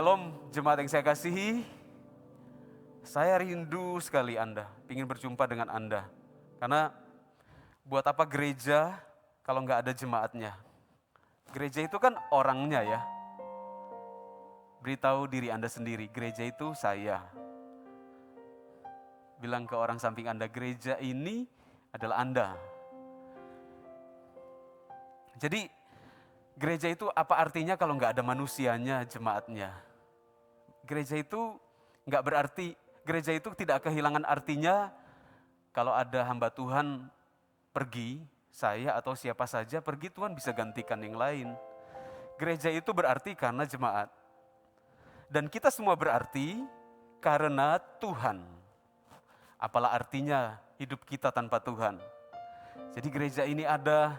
Shalom jemaat yang saya kasihi, saya rindu sekali Anda, ingin berjumpa dengan Anda. Karena buat apa gereja kalau nggak ada jemaatnya? Gereja itu kan orangnya ya. Beritahu diri Anda sendiri, gereja itu saya. Bilang ke orang samping Anda, gereja ini adalah Anda. Jadi gereja itu apa artinya kalau nggak ada manusianya, jemaatnya? Gereja itu nggak berarti, gereja itu tidak kehilangan artinya kalau ada hamba Tuhan pergi, saya atau siapa saja pergi, Tuhan bisa gantikan yang lain. Gereja itu berarti karena jemaat. Dan kita semua berarti karena Tuhan. Apalah artinya hidup kita tanpa Tuhan? Jadi gereja ini ada,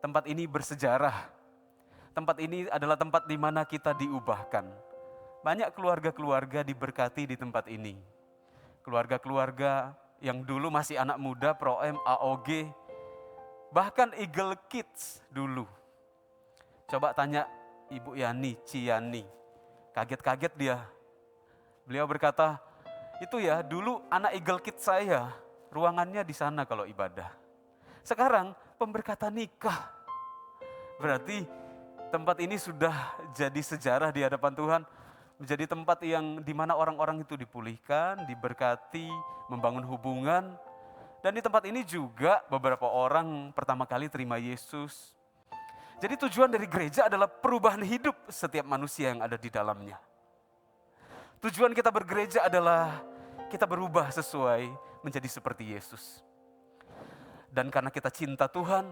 tempat ini bersejarah. Tempat ini adalah tempat di mana kita diubahkan. Banyak keluarga-keluarga diberkati di tempat ini. Keluarga-keluarga yang dulu masih anak muda, Pro-M, AOG, bahkan Eagle Kids dulu. Coba tanya Ibu Yani, Ciani, kaget-kaget dia. Beliau berkata, itu ya dulu anak Eagle Kids saya, ruangannya di sana kalau ibadah. Sekarang pemberkatan nikah. Berarti tempat ini sudah jadi sejarah di hadapan Tuhan. Menjadi tempat yang dimana orang-orang itu dipulihkan, diberkati, membangun hubungan. Dan di tempat ini juga beberapa orang pertama kali terima Yesus. Jadi tujuan dari gereja adalah perubahan hidup setiap manusia yang ada di dalamnya. Tujuan kita bergereja adalah kita berubah sesuai menjadi seperti Yesus. Dan karena kita cinta Tuhan,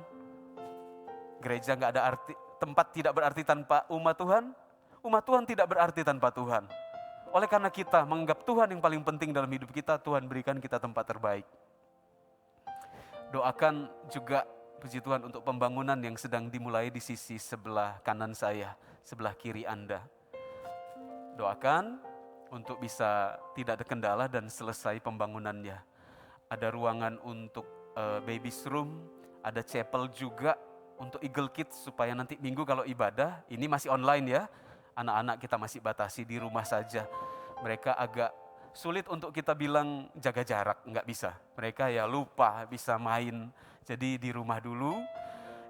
gereja nggak ada arti, tempat tidak berarti tanpa umat Tuhan. Umat Tuhan tidak berarti tanpa Tuhan. Oleh karena kita menganggap Tuhan yang paling penting dalam hidup kita, Tuhan berikan kita tempat terbaik. Doakan juga puji Tuhan untuk pembangunan yang sedang dimulai di sisi sebelah kanan saya, sebelah kiri Anda. Doakan untuk bisa tidak ada kendala dan selesai pembangunannya. Ada ruangan untuk babies room, ada chapel juga untuk Eagle Kids supaya nanti minggu kalau ibadah, ini masih online ya. Anak-anak kita masih batasi di rumah saja. Mereka agak sulit untuk kita bilang jaga jarak, nggak bisa. Mereka ya lupa bisa main, jadi di rumah dulu.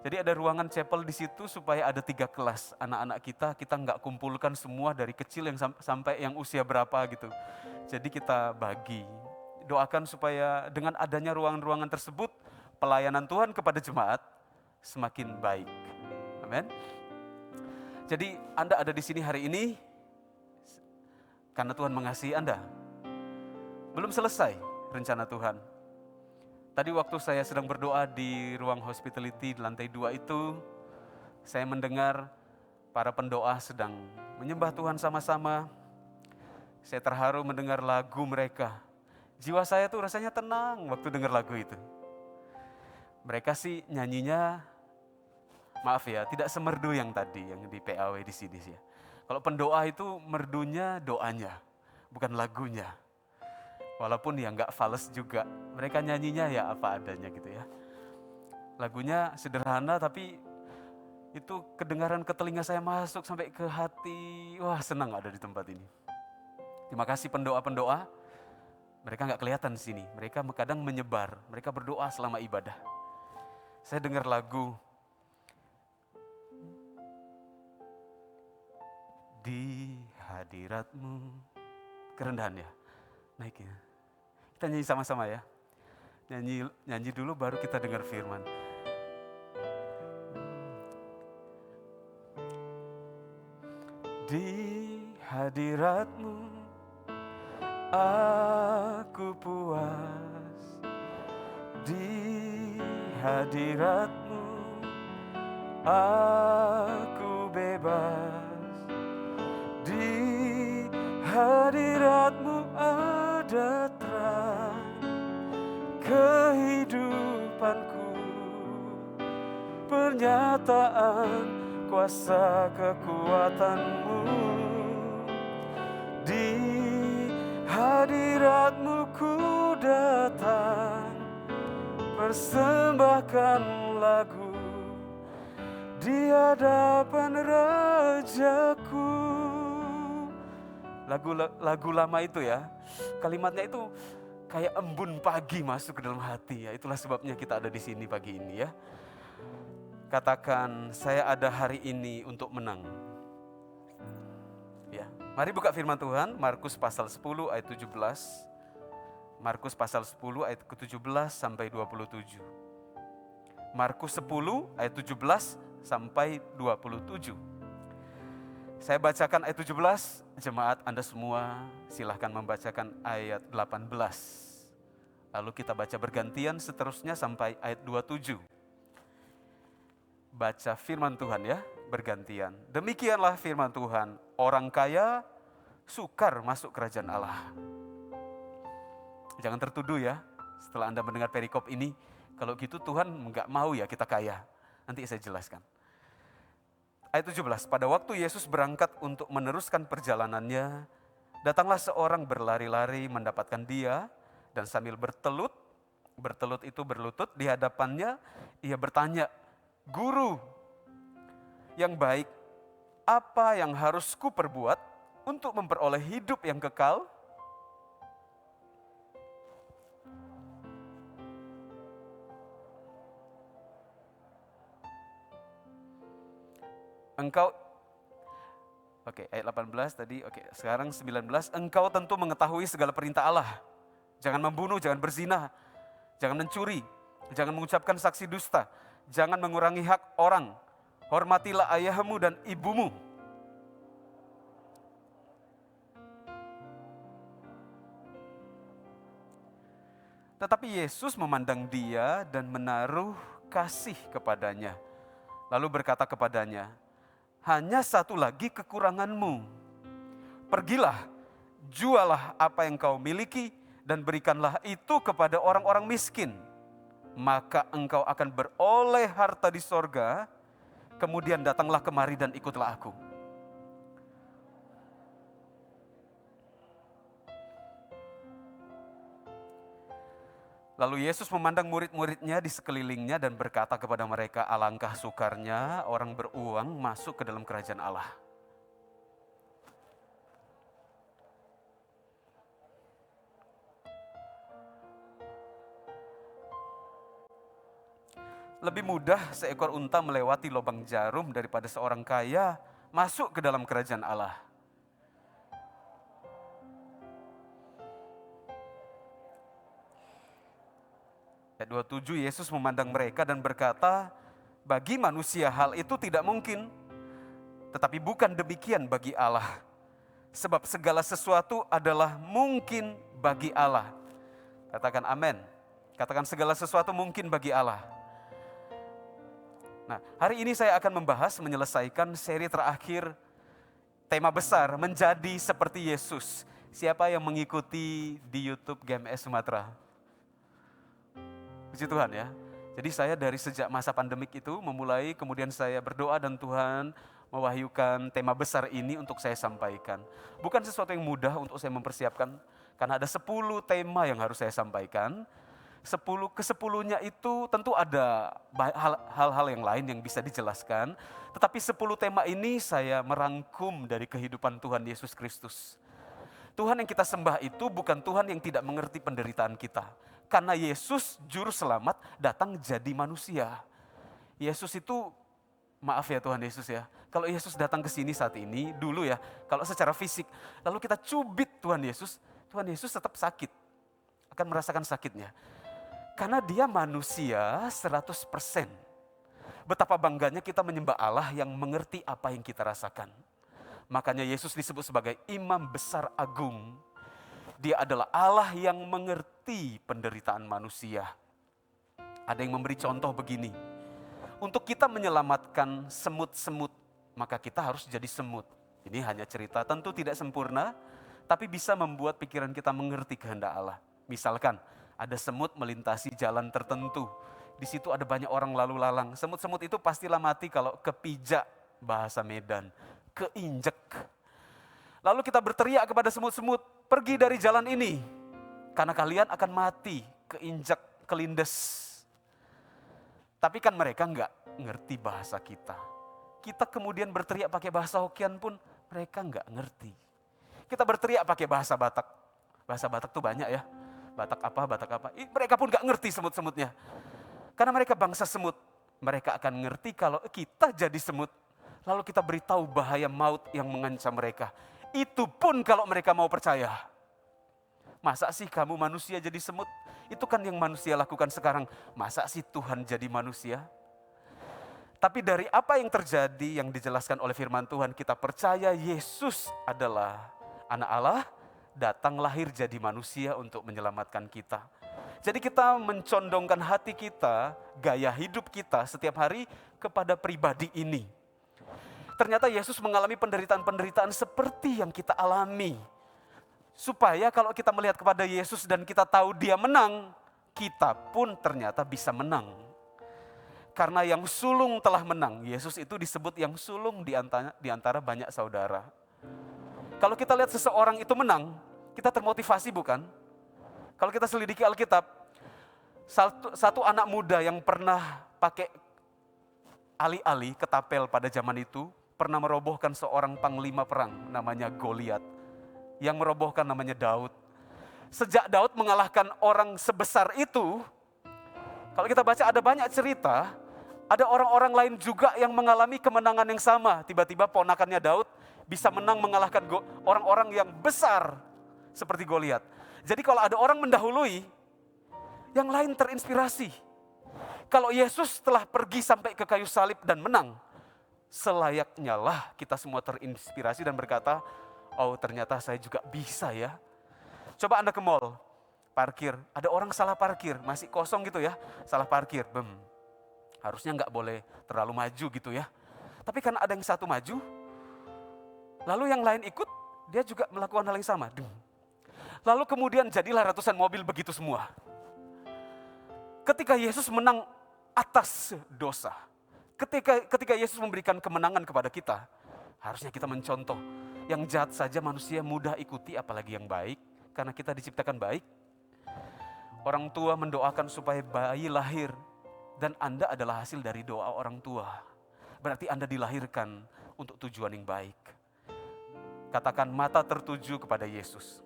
Jadi ada ruangan chapel di situ supaya ada 3 kelas anak-anak kita nggak kumpulkan semua dari kecil yang sampai yang usia berapa gitu. Jadi kita bagi. Doakan supaya dengan adanya ruangan-ruangan tersebut, pelayanan Tuhan kepada jemaat semakin baik. Amin. Jadi Anda ada di sini hari ini karena Tuhan mengasihi Anda. Belum selesai rencana Tuhan. Tadi waktu saya sedang berdoa di ruang hospitality di lantai 2 itu, saya mendengar para pendoa sedang menyembah Tuhan sama-sama. Saya terharu mendengar lagu mereka. Jiwa saya tuh rasanya tenang waktu dengar lagu itu. Mereka sih nyanyinya, maaf ya, tidak semerdu yang tadi, yang di PAW di sini sih ya. Kalau pendoa itu merdunya doanya, bukan lagunya. Walaupun ya nggak fals juga, mereka nyanyinya ya apa adanya gitu ya. Lagunya sederhana tapi itu kedengaran ke telinga saya masuk sampai ke hati. Wah, senang ada di tempat ini. Terima kasih pendoa-pendoa. Mereka nggak kelihatan di sini, mereka kadang menyebar, mereka berdoa selama ibadah. Saya dengar lagu, di hadiratmu, kerendahan ya, naiknya. Kita nyanyi sama-sama ya, nyanyi dulu baru kita dengar firman. Di hadiratmu, aku puas. Di hadiratmu, aku bebas. Di hadiratmu ada terang kehidupanku, pernyataan kuasa kekuatanmu. Di hadiratmu ku datang, persembahkan lagu di hadapan Rajaku. Lagu lama itu ya, kalimatnya itu kayak embun pagi masuk ke dalam hati ya. Itulah sebabnya kita ada di sini pagi ini ya. Katakan, saya ada hari ini untuk menang. Ya, mari buka firman Tuhan, Markus pasal 10 ayat 17. Markus pasal 10 ayat ke-17 sampai 27. Markus 10 ayat 17 sampai 27. Saya bacakan ayat 17, jemaat Anda semua silahkan membacakan ayat 18. Lalu kita baca bergantian seterusnya sampai ayat 27. Baca firman Tuhan ya, bergantian. Demikianlah firman Tuhan, orang kaya sukar masuk kerajaan Allah. Jangan tertuduh ya, setelah Anda mendengar perikop ini, kalau gitu Tuhan nggak mau ya kita kaya. Nanti saya jelaskan. Ayat 17, pada waktu Yesus berangkat untuk meneruskan perjalanannya, datanglah seorang berlari-lari mendapatkan dia, dan sambil bertelut itu berlutut di hadapannya, ia bertanya, Guru yang baik, apa yang harus kuperbuat untuk memperoleh hidup yang kekal? Ayat 18 tadi, sekarang 19. Engkau tentu mengetahui segala perintah Allah. Jangan membunuh, jangan berzina, jangan mencuri, jangan mengucapkan saksi dusta, jangan mengurangi hak orang, hormatilah ayahmu dan ibumu. Tetapi Yesus memandang dia dan menaruh kasih kepadanya. Lalu berkata kepadanya, hanya satu lagi kekuranganmu. Pergilah, jualah apa yang kau miliki dan berikanlah itu kepada orang-orang miskin. Maka engkau akan beroleh harta di sorga. Kemudian datanglah kemari dan ikutlah aku. Lalu Yesus memandang murid-muridnya di sekelilingnya dan berkata kepada mereka, alangkah sukarnya orang beruang masuk ke dalam kerajaan Allah. Lebih mudah seekor unta melewati lubang jarum daripada seorang kaya masuk ke dalam kerajaan Allah. Ayat 27, Yesus memandang mereka dan berkata, bagi manusia hal itu tidak mungkin, tetapi bukan demikian bagi Allah. Sebab segala sesuatu adalah mungkin bagi Allah. Katakan amin. Katakan segala sesuatu mungkin bagi Allah. Nah, hari ini saya akan membahas, menyelesaikan seri terakhir, tema besar, menjadi seperti Yesus. Siapa yang mengikuti di YouTube GMS Sumatera? Puji Tuhan ya. Jadi saya dari sejak masa pandemik itu memulai, kemudian saya berdoa dan Tuhan mewahyukan tema besar ini untuk saya sampaikan. Bukan sesuatu yang mudah untuk saya mempersiapkan, karena ada 10 tema yang harus saya sampaikan. 10-10-nya itu tentu ada hal-hal yang lain yang bisa dijelaskan. Tetapi 10 tema ini saya merangkum dari kehidupan Tuhan Yesus Kristus. Tuhan yang kita sembah itu bukan Tuhan yang tidak mengerti penderitaan kita. Karena Yesus juru selamat datang jadi manusia. Yesus itu, maaf ya Tuhan Yesus ya, kalau Yesus datang ke sini saat ini, dulu ya, kalau secara fisik, lalu kita cubit Tuhan Yesus tetap sakit, akan merasakan sakitnya. Karena dia manusia 100%. Betapa bangganya kita menyembah Allah yang mengerti apa yang kita rasakan. Makanya Yesus disebut sebagai Imam Besar Agung. Dia adalah Allah yang mengerti penderitaan manusia. Ada yang memberi contoh begini. Untuk kita menyelamatkan semut-semut, maka kita harus jadi semut. Ini hanya cerita, tentu tidak sempurna, tapi bisa membuat pikiran kita mengerti kehendak Allah. Misalkan, ada semut melintasi jalan tertentu. Di situ ada banyak orang lalu lalang. Semut-semut itu pastilah mati kalau kepijak, bahasa Medan, keinjek. Lalu kita berteriak kepada semut-semut, pergi dari jalan ini, karena kalian akan mati, keinjak, kelindes. Tapi kan mereka enggak ngerti bahasa kita. Kita kemudian berteriak pakai bahasa Hokian pun mereka enggak ngerti. Kita berteriak pakai bahasa Batak. Bahasa Batak tuh banyak ya. Batak apa. Mereka pun gak ngerti semut-semutnya. Karena mereka bangsa semut. Mereka akan ngerti kalau kita jadi semut. Lalu kita beritahu bahaya maut yang mengancam mereka. Itu pun kalau mereka mau percaya. Masa sih kamu manusia jadi semut? Itu kan yang manusia lakukan sekarang. Masa sih Tuhan jadi manusia? Tapi dari apa yang terjadi yang dijelaskan oleh firman Tuhan, kita percaya Yesus adalah anak Allah, datang lahir jadi manusia untuk menyelamatkan kita. Jadi kita mencondongkan hati kita, gaya hidup kita setiap hari kepada pribadi ini. Ternyata Yesus mengalami penderitaan-penderitaan seperti yang kita alami. Supaya kalau kita melihat kepada Yesus dan kita tahu Dia menang, kita pun ternyata bisa menang. Karena yang sulung telah menang. Yesus itu disebut yang sulung di antara banyak saudara. Kalau kita lihat seseorang itu menang, kita termotivasi bukan? Kalau kita selidiki Alkitab, satu anak muda yang pernah pakai ali-ali ketapel pada zaman itu, pernah merobohkan seorang panglima perang namanya Goliat. Yang merobohkan namanya Daud. Sejak Daud mengalahkan orang sebesar itu, kalau kita baca ada banyak cerita, ada orang-orang lain juga yang mengalami kemenangan yang sama. Tiba-tiba ponakannya Daud bisa menang mengalahkan orang-orang yang besar seperti Goliat. Jadi kalau ada orang mendahului, yang lain terinspirasi. Kalau Yesus telah pergi sampai ke kayu salib dan menang, selayaknya lah kita semua terinspirasi dan berkata, oh ternyata saya juga bisa ya. Coba Anda ke mall, parkir, ada orang salah parkir, masih kosong gitu ya, salah parkir, harusnya nggak boleh terlalu maju gitu ya. Tapi karena ada yang satu maju, lalu yang lain ikut, dia juga melakukan hal yang sama. Lalu kemudian jadilah ratusan mobil begitu semua. Ketika Yesus menang atas dosa, ketika Yesus memberikan kemenangan kepada kita, harusnya kita mencontoh. Yang jahat saja manusia mudah ikuti, apalagi yang baik, karena kita diciptakan baik. Orang tua mendoakan supaya bayi lahir, dan Anda adalah hasil dari doa orang tua. Berarti Anda dilahirkan untuk tujuan yang baik. Katakan mata tertuju kepada Yesus.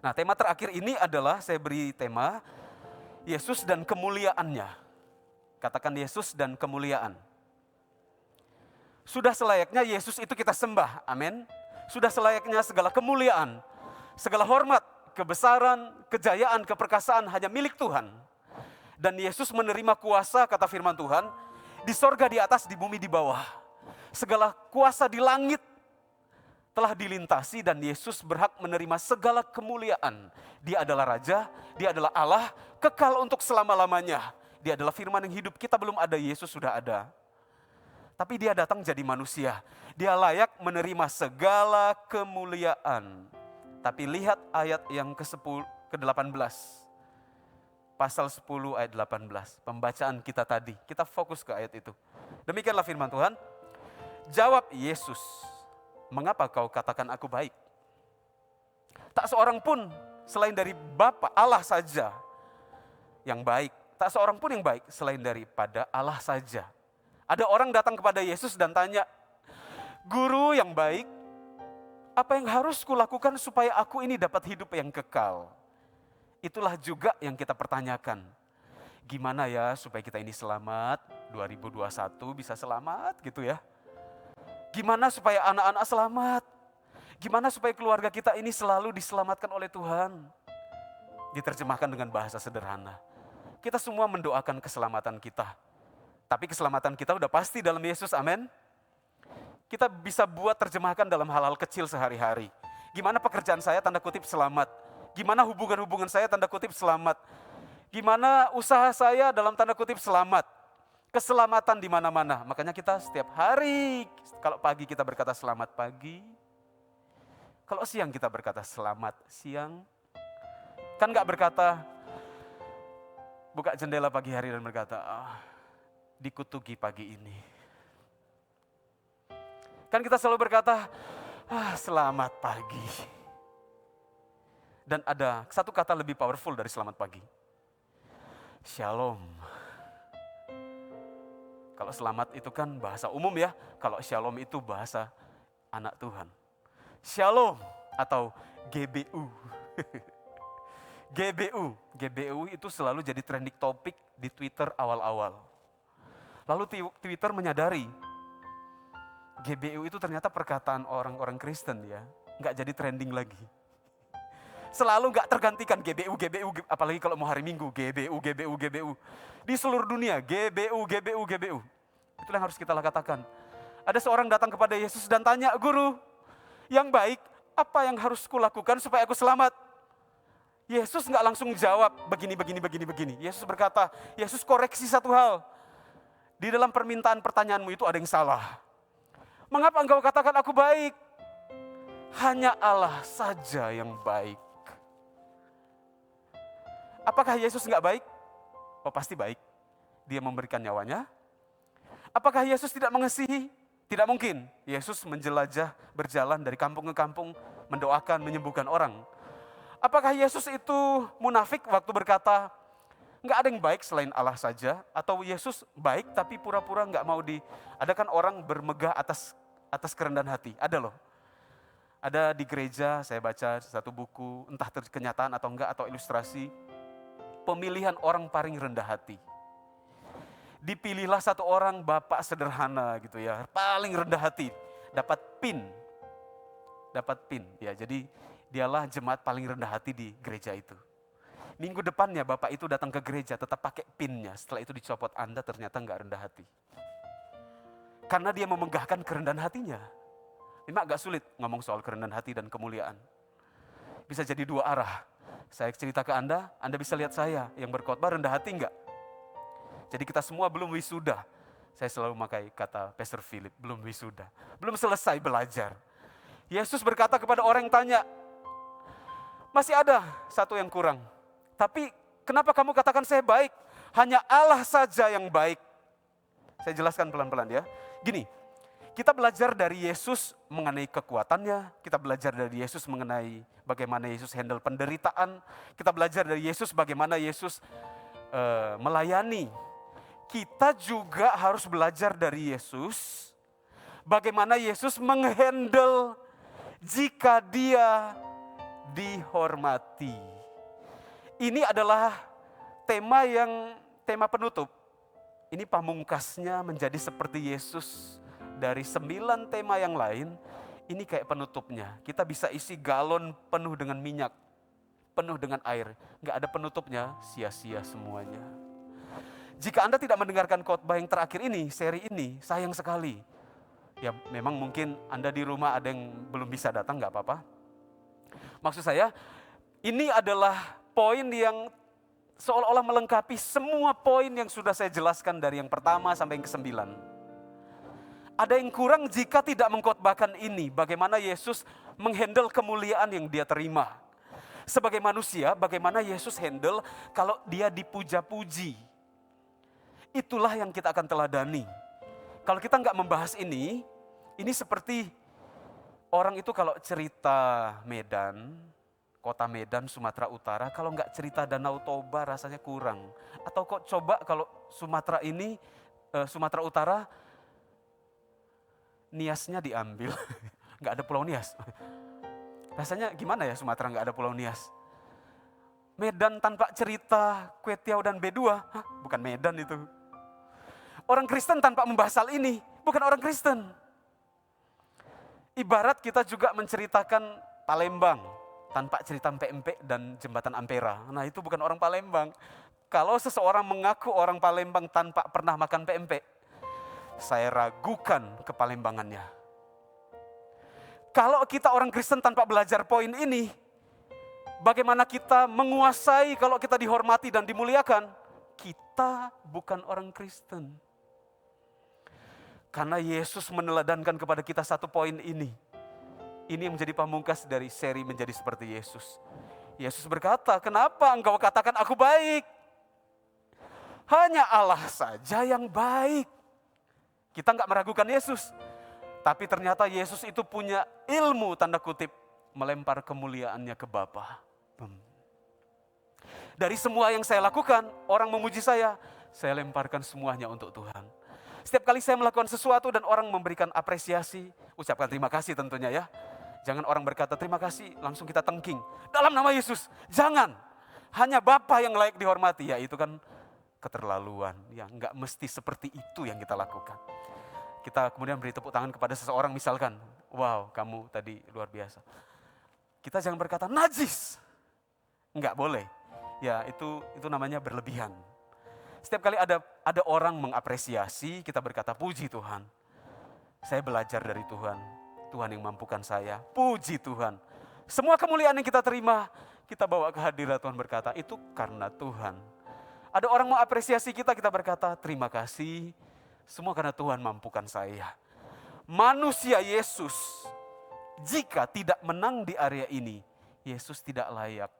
Nah, tema terakhir ini adalah, saya beri tema, Yesus dan kemuliaannya. Katakan Yesus dan kemuliaan. Sudah selayaknya Yesus itu kita sembah, amin. Sudah selayaknya segala kemuliaan, segala hormat, kebesaran, kejayaan, keperkasaan hanya milik Tuhan. Dan Yesus menerima kuasa, kata firman Tuhan, di sorga di atas, di bumi di bawah. Segala kuasa di langit telah dilintasi dan Yesus berhak menerima segala kemuliaan. Dia adalah Raja, Dia adalah Allah, kekal untuk selama-lamanya. Dia adalah firman yang hidup, kita belum ada, Yesus sudah ada. Tapi Dia datang jadi manusia. Dia layak menerima segala kemuliaan. Tapi lihat ayat yang ke-18. Pasal 10 ayat 18, pembacaan kita tadi, kita fokus ke ayat itu. Demikianlah firman Tuhan. Jawab Yesus, mengapa kau katakan aku baik? Tak seorang pun selain dari Bapa Allah saja yang baik. Tak seorang pun yang baik selain daripada Allah saja. Ada orang datang kepada Yesus dan tanya, Guru yang baik, apa yang harus kulakukan supaya aku ini dapat hidup yang kekal? Itulah juga yang kita pertanyakan. Gimana ya supaya kita ini selamat, 2021 bisa selamat gitu ya. Gimana supaya anak-anak selamat? Gimana supaya keluarga kita ini selalu diselamatkan oleh Tuhan? Diterjemahkan dengan bahasa sederhana. Kita semua mendoakan keselamatan kita. Tapi keselamatan kita udah pasti dalam Yesus, amin. Kita bisa buat terjemahkan dalam hal-hal kecil sehari-hari. Gimana pekerjaan saya tanda kutip selamat? Gimana hubungan-hubungan saya tanda kutip selamat? Gimana usaha saya dalam tanda kutip selamat? Keselamatan di mana-mana. Makanya kita setiap hari, kalau pagi kita berkata selamat pagi. Kalau siang kita berkata selamat siang. Kan gak berkata, buka jendela pagi hari dan berkata, dikutuki pagi ini. Kan kita selalu berkata, selamat pagi. Dan ada satu kata lebih powerful dari selamat pagi. Shalom. Kalau selamat itu kan bahasa umum ya. Kalau shalom itu bahasa anak Tuhan. Shalom atau GBU. GBU itu selalu jadi trending topik di Twitter awal-awal. Lalu Twitter menyadari GBU itu ternyata perkataan orang-orang Kristen ya, nggak jadi trending lagi. Selalu nggak tergantikan GBU, apalagi kalau mau hari Minggu, GBU. Di seluruh dunia, GBU. Itulah yang harus kita katakan. Ada seorang datang kepada Yesus dan tanya, "Guru, yang baik, apa yang harus kulakukan supaya aku selamat?" Yesus nggak langsung jawab, begini. Yesus berkata, Yesus koreksi satu hal. Di dalam permintaan pertanyaanmu itu ada yang salah. Mengapa engkau katakan aku baik? Hanya Allah saja yang baik. Apakah Yesus nggak baik? Oh pasti baik. Dia memberikan nyawanya. Apakah Yesus tidak mengasihi? Tidak mungkin. Yesus menjelajah, berjalan dari kampung ke kampung, mendoakan, menyembuhkan orang. Apakah Yesus itu munafik waktu berkata, nggak ada yang baik selain Allah saja? Atau Yesus baik tapi pura-pura nggak mau ada kan orang bermegah atas kerendahan hati. Ada loh. Ada di gereja, saya baca satu buku, entah kenyataan atau enggak, atau ilustrasi. Pemilihan orang paling rendah hati. Dipilihlah satu orang bapak sederhana gitu ya, paling rendah hati, dapat pin. Ya, jadi dialah jemaat paling rendah hati di gereja itu. Minggu depannya bapak itu datang ke gereja tetap pakai pinnya, setelah itu dicopot, Anda ternyata enggak rendah hati. Karena dia memegahkan kerendahan hatinya. Memang agak sulit ngomong soal kerendahan hati dan kemuliaan. Bisa jadi dua arah. Saya cerita ke Anda bisa lihat saya yang berkhotbah rendah hati enggak? Jadi kita semua belum wisuda. Saya selalu memakai kata Pastor Philip, belum wisuda. Belum selesai belajar. Yesus berkata kepada orang yang tanya, masih ada satu yang kurang. Tapi kenapa kamu katakan saya baik? Hanya Allah saja yang baik. Saya jelaskan pelan-pelan ya. Gini, kita belajar dari Yesus mengenai kekuatannya, kita belajar dari Yesus mengenai bagaimana Yesus handle penderitaan, kita belajar dari Yesus bagaimana Yesus melayani. Kita juga harus belajar dari Yesus bagaimana Yesus menghandle jika dia dihormati. Ini adalah tema penutup. Ini pamungkasnya menjadi seperti Yesus. Dari 9 tema yang lain, ini kayak penutupnya. Kita bisa isi galon penuh dengan minyak, penuh dengan air. Nggak ada penutupnya, sia-sia semuanya. Jika Anda tidak mendengarkan khotbah yang terakhir ini, seri ini, sayang sekali. Ya memang mungkin Anda di rumah ada yang belum bisa datang, nggak apa-apa. Maksud saya, ini adalah poin yang seolah-olah melengkapi semua poin yang sudah saya jelaskan dari yang pertama sampai yang ke-9. Ada yang kurang jika tidak mengkhotbahkan ini, bagaimana Yesus menghandle kemuliaan yang dia terima. Sebagai manusia, bagaimana Yesus handle kalau dia dipuja-puji. Itulah yang kita akan teladani. Kalau kita nggak membahas ini seperti orang itu kalau cerita Medan, kota Medan, Sumatera Utara, kalau nggak cerita Danau Toba rasanya kurang. Atau kok coba kalau Sumatera Utara, Niasnya diambil, nggak ada Pulau Nias. Rasanya gimana ya Sumatera nggak ada Pulau Nias? Medan tanpa cerita Kue Tiaw dan B2, bukan Medan itu. Orang Kristen tanpa membahas hal ini, bukan orang Kristen. Ibarat kita juga menceritakan Palembang, tanpa cerita PMP dan Jembatan Ampera. Nah itu bukan orang Palembang. Kalau seseorang mengaku orang Palembang tanpa pernah makan PMP, saya ragukan kepalembangannya. Kalau kita orang Kristen tanpa belajar poin ini, bagaimana kita menguasai kalau kita dihormati dan dimuliakan? Kita bukan orang Kristen. Karena Yesus meneladankan kepada kita satu poin ini. Ini yang menjadi pamungkas dari seri menjadi seperti Yesus. Yesus berkata, kenapa engkau katakan aku baik? Hanya Allah saja yang baik. Kita nggak meragukan Yesus. Tapi ternyata Yesus itu punya ilmu, tanda kutip, melempar kemuliaannya ke Bapa. Dari semua yang saya lakukan, orang memuji saya lemparkan semuanya untuk Tuhan. Setiap kali saya melakukan sesuatu dan orang memberikan apresiasi, ucapkan terima kasih tentunya ya. Jangan orang berkata terima kasih, langsung kita tengking. Dalam nama Yesus, jangan. Hanya Bapa yang layak dihormati. Ya itu kan keterlaluan. Ya nggak mesti seperti itu yang kita lakukan. Kita kemudian beri tepuk tangan kepada seseorang misalkan. Wow, kamu tadi luar biasa. Kita jangan berkata najis. Enggak boleh. Ya itu namanya berlebihan. Setiap kali ada orang mengapresiasi, kita berkata puji Tuhan. Saya belajar dari Tuhan. Tuhan yang mampukan saya. Puji Tuhan. Semua kemuliaan yang kita terima, kita bawa ke hadirat Tuhan berkata, itu karena Tuhan. Ada orang mau apresiasi kita, kita berkata terima kasih. Semua karena Tuhan mampukan saya. Manusia Yesus, jika tidak menang di area ini, Yesus tidak layak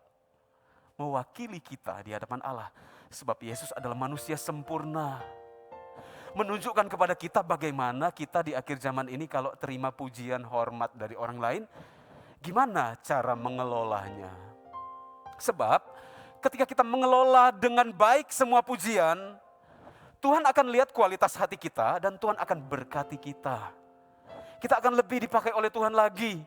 mewakili kita di hadapan Allah. Sebab Yesus adalah manusia sempurna. Menunjukkan kepada kita bagaimana kita di akhir zaman ini kalau terima pujian hormat dari orang lain, gimana cara mengelolanya. Sebab ketika kita mengelola dengan baik semua pujian, Tuhan akan lihat kualitas hati kita dan Tuhan akan berkati kita. Kita akan lebih dipakai oleh Tuhan lagi.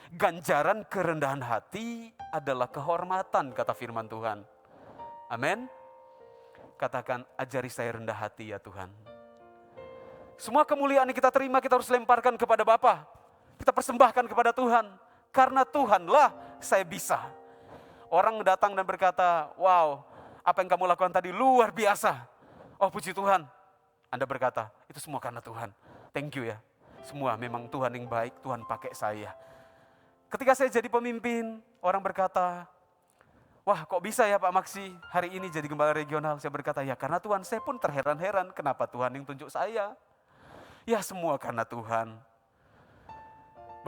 Ganjaran kerendahan hati adalah kehormatan, kata firman Tuhan. Amin. Katakan, ajari saya rendah hati ya Tuhan. Semua kemuliaan yang kita terima kita harus lemparkan kepada Bapa. Kita persembahkan kepada Tuhan. Karena Tuhanlah saya bisa. Orang datang dan berkata, wow, apa yang kamu lakukan tadi luar biasa. Oh puji Tuhan. Anda berkata, itu semua karena Tuhan. Thank you ya. Semua memang Tuhan yang baik, Tuhan pakai saya. Ketika saya jadi pemimpin, orang berkata, wah kok bisa ya Pak Maksi hari ini jadi gembala regional. Saya berkata, ya karena Tuhan. Saya pun terheran-heran kenapa Tuhan yang tunjuk saya. Ya semua karena Tuhan.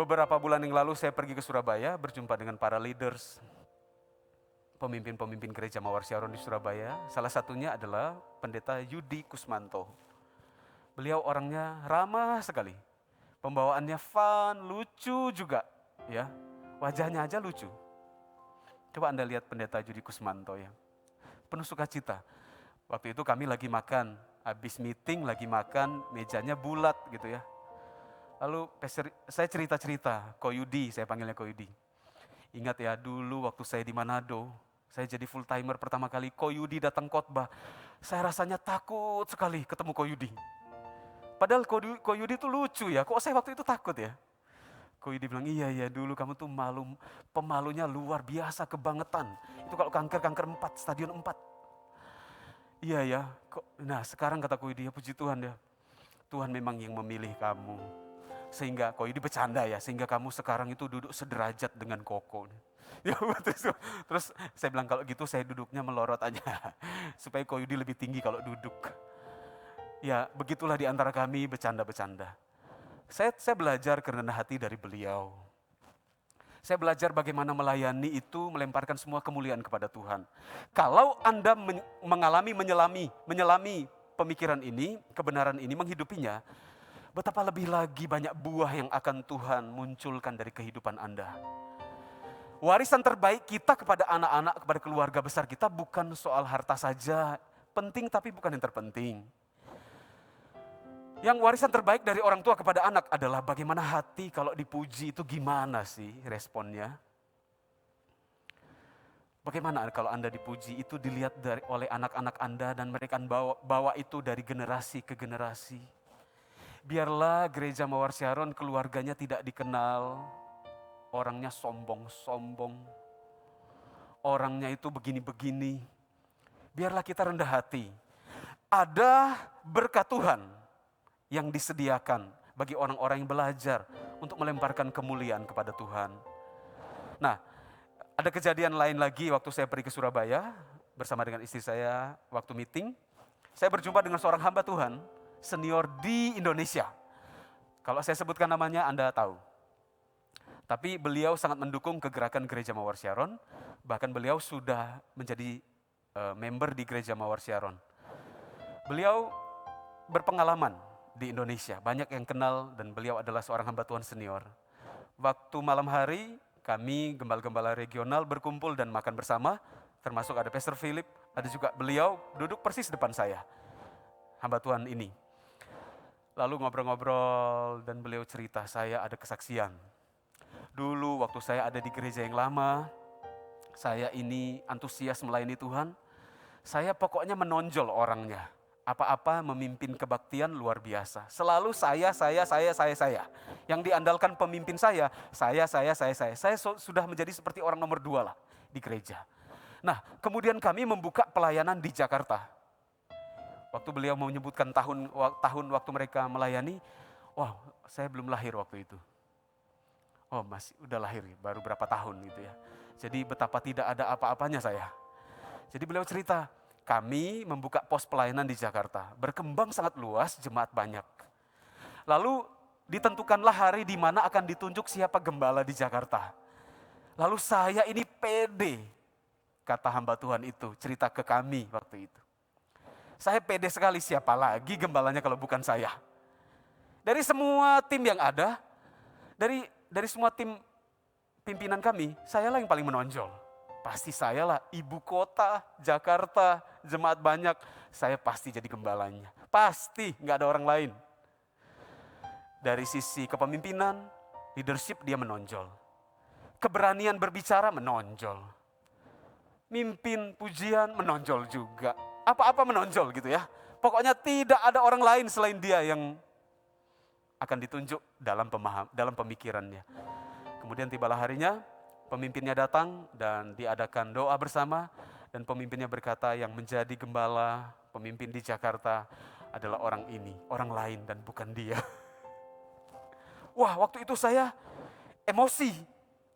Beberapa bulan yang lalu saya pergi ke Surabaya, berjumpa dengan para leaders, pemimpin-pemimpin gereja Mawar Syaron di Surabaya. Salah satunya adalah Pendeta Yudi Kusmanto. Beliau orangnya ramah sekali. Pembawaannya fun, lucu juga. Ya, wajahnya aja lucu. Coba Anda lihat Pendeta Yudi Kusmanto ya. Penuh sukacita. Waktu itu kami lagi makan, habis meeting lagi makan, mejanya bulat gitu ya. Lalu saya cerita-cerita, Ko Yudi, saya panggilnya Ko Yudi. Ingat ya dulu waktu saya di Manado, saya jadi full timer pertama kali, Ko Yudi datang khotbah. Saya rasanya takut sekali ketemu Ko Yudi. Padahal Ko Yudi itu lucu ya, kok saya waktu itu takut ya. Ko Yudi bilang, iya dulu kamu tuh pemalunya luar biasa, kebangetan. Itu kalau kanker 4, stadion 4. Iya ya, nah sekarang kata Ko Yudi, ya puji Tuhan ya. Tuhan memang yang memilih kamu. Sehingga Ko Yudi bercanda ya, sehingga kamu sekarang itu duduk sederajat dengan Koko. Ya, terus saya bilang kalau gitu saya duduknya melorot aja. Supaya Ko Yudi lebih tinggi kalau duduk. Ya begitulah di antara kami bercanda-bercanda. Saya belajar kerendahan hati dari beliau. Saya belajar bagaimana melayani itu melemparkan semua kemuliaan kepada Tuhan. Kalau Anda mengalami menyelami pemikiran ini, kebenaran ini, menghidupinya, betapa lebih lagi banyak buah yang akan Tuhan munculkan dari kehidupan Anda. Warisan terbaik kita kepada anak-anak, kepada keluarga besar kita bukan soal harta saja, penting tapi bukan yang terpenting. Yang warisan terbaik dari orang tua kepada anak adalah bagaimana hati kalau dipuji itu gimana sih responnya. Bagaimana kalau Anda dipuji itu dilihat oleh anak-anak Anda dan mereka bawa itu dari generasi ke generasi. Biarlah gereja Mawar Syaron keluarganya tidak dikenal, orangnya sombong-sombong, orangnya itu begini-begini. Biarlah kita rendah hati. Ada berkat Tuhan yang disediakan bagi orang-orang yang belajar untuk melemparkan kemuliaan kepada Tuhan. Nah, ada kejadian lain lagi waktu saya pergi ke Surabaya bersama dengan istri saya waktu meeting. Saya berjumpa dengan seorang hamba Tuhan, senior di Indonesia. Kalau saya sebutkan namanya Anda tahu. Tapi beliau sangat mendukung kegerakan Gereja Mawar Syaron. Bahkan beliau sudah menjadi member di Gereja Mawar Syaron. Beliau berpengalaman di Indonesia, banyak yang kenal dan beliau adalah seorang hamba Tuhan senior. Waktu malam hari kami gembala-gembala regional berkumpul dan makan bersama, termasuk ada Pastor Philip, ada juga beliau duduk persis depan saya, hamba Tuhan ini. Lalu ngobrol-ngobrol dan beliau cerita, saya ada kesaksian. Dulu waktu saya ada di gereja yang lama, saya ini antusias melayani Tuhan, saya pokoknya menonjol orangnya. Apa-apa memimpin kebaktian luar biasa. Selalu saya. Yang diandalkan pemimpin saya. Saya. Saya sudah menjadi seperti orang nomor 2 lah di gereja. Nah, kemudian kami membuka pelayanan di Jakarta. Waktu beliau menyebutkan tahun waktu mereka melayani, wow, saya belum lahir waktu itu. Oh, masih udah lahir, baru berapa tahun gitu ya. Jadi betapa tidak ada apa-apanya saya. Jadi beliau cerita, kami membuka pos pelayanan di Jakarta, berkembang sangat luas, jemaat banyak. Lalu ditentukanlah hari di mana akan ditunjuk siapa gembala di Jakarta. Lalu saya ini pede, kata hamba Tuhan itu, cerita ke kami waktu itu. Saya pede sekali, siapa lagi gembalanya kalau bukan saya. Dari semua tim yang ada, dari semua tim pimpinan kami, saya lah yang paling menonjol. Pasti saya lah, ibu kota, Jakarta, jemaat banyak, saya pasti jadi gembalanya. Pasti, gak ada orang lain. Dari sisi kepemimpinan, leadership dia menonjol. Keberanian berbicara menonjol. Mimpin pujian menonjol juga. Apa-apa menonjol gitu ya. Pokoknya tidak ada orang lain selain dia yang akan ditunjuk dalam pemikirannya. Kemudian tibalah harinya, pemimpinnya datang dan diadakan doa bersama. Dan pemimpinnya berkata, yang menjadi gembala, pemimpin di Jakarta adalah orang ini, orang lain dan bukan dia. Wah, waktu itu saya emosi,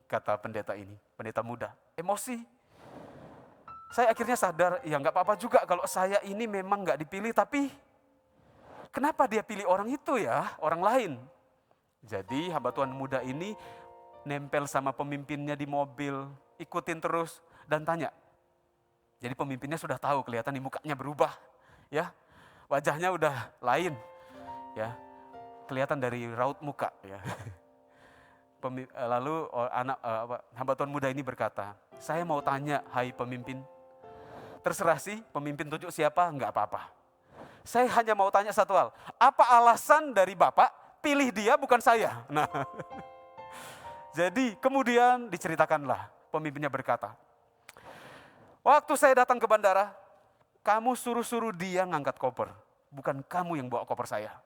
kata pendeta ini, pendeta muda, emosi. Saya akhirnya sadar, ya gak apa-apa juga kalau saya ini memang gak dipilih, tapi kenapa dia pilih orang itu ya, orang lain? Jadi hamba Tuhan muda ini nempel sama pemimpinnya di mobil, ikutin terus dan tanya. Jadi pemimpinnya sudah tahu, kelihatan nih mukanya berubah, ya, wajahnya udah lain, ya, kelihatan dari raut muka, ya. Lalu hamba Tuhan muda ini berkata, saya mau tanya, hai pemimpin, terserah sih pemimpin tunjuk siapa, enggak apa-apa. Saya hanya mau tanya satu hal, apa alasan dari Bapak pilih dia bukan saya? Nah, jadi kemudian diceritakanlah, pemimpinnya berkata, waktu saya datang ke bandara, kamu suruh-suruh dia ngangkat koper, bukan kamu yang bawa koper saya.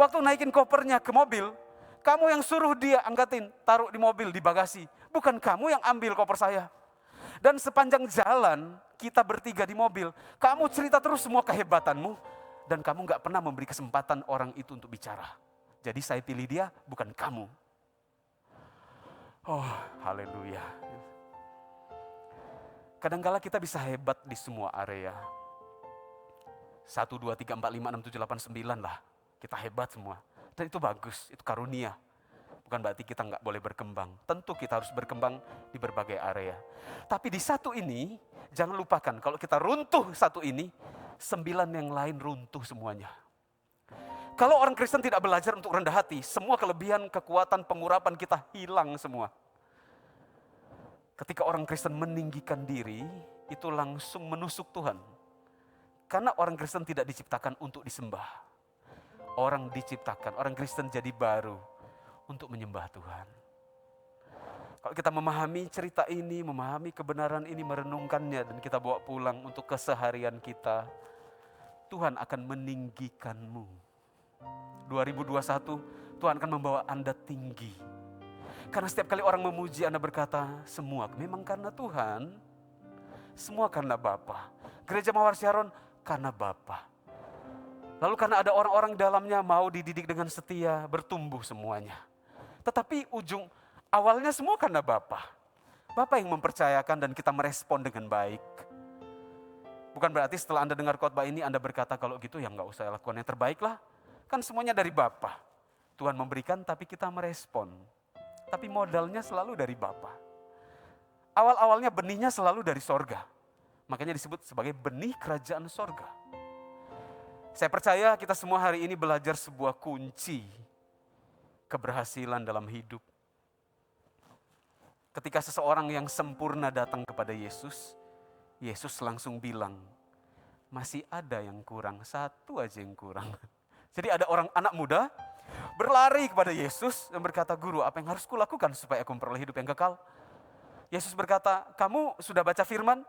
Waktu naikin kopernya ke mobil, kamu yang suruh dia angkatin, taruh di mobil, di bagasi, bukan kamu yang ambil koper saya. Dan sepanjang jalan kita bertiga di mobil, kamu cerita terus semua kehebatanmu, dan kamu gak pernah memberi kesempatan orang itu untuk bicara. Jadi saya pilih dia, bukan kamu. Oh, haleluya. Kadangkala kita bisa hebat di semua area. 1, 2, 3, 4, 5, 6, 7, 8, 9 lah. Kita hebat semua. Dan itu bagus, itu karunia. Bukan berarti kita nggak boleh berkembang. Tentu kita harus berkembang di berbagai area. Tapi di satu ini, jangan lupakan kalau kita runtuh satu ini, 9 yang lain runtuh semuanya. Kalau orang Kristen tidak belajar untuk rendah hati, semua kelebihan, kekuatan, pengurapan kita hilang semua. Ketika orang Kristen meninggikan diri, itu langsung menusuk Tuhan. Karena orang Kristen tidak diciptakan untuk disembah. Orang diciptakan, orang Kristen jadi baru untuk menyembah Tuhan. Kalau kita memahami cerita ini, memahami kebenaran ini, merenungkannya, dan kita bawa pulang untuk keseharian kita, Tuhan akan meninggikanmu. 2021, Tuhan akan membawa Anda tinggi. Karena setiap kali orang memuji, Anda berkata, semua memang karena Tuhan, semua karena Bapa. Gereja Mawar Syaron karena Bapa. Lalu karena ada orang-orang dalamnya mau dididik dengan setia, bertumbuh semuanya. Tetapi ujung awalnya semua karena Bapa. Bapa yang mempercayakan dan kita merespon dengan baik. Bukan berarti setelah Anda dengar khotbah ini, Anda berkata kalau gitu ya nggak usah lakukan yang terbaik lah. Kan semuanya dari Bapa. Tuhan memberikan tapi kita merespon. Tapi modalnya selalu dari Bapa. Awal-awalnya benihnya selalu dari sorga. Makanya disebut sebagai benih kerajaan sorga. Saya percaya kita semua hari ini belajar sebuah kunci keberhasilan dalam hidup. Ketika seseorang yang sempurna datang kepada Yesus, Yesus langsung bilang, masih ada yang kurang, satu aja yang kurang. Jadi ada orang anak muda berlari kepada Yesus dan berkata, "Guru, apa yang harus kulakukan supaya aku memperoleh hidup yang kekal?" Yesus berkata, "Kamu sudah baca firman?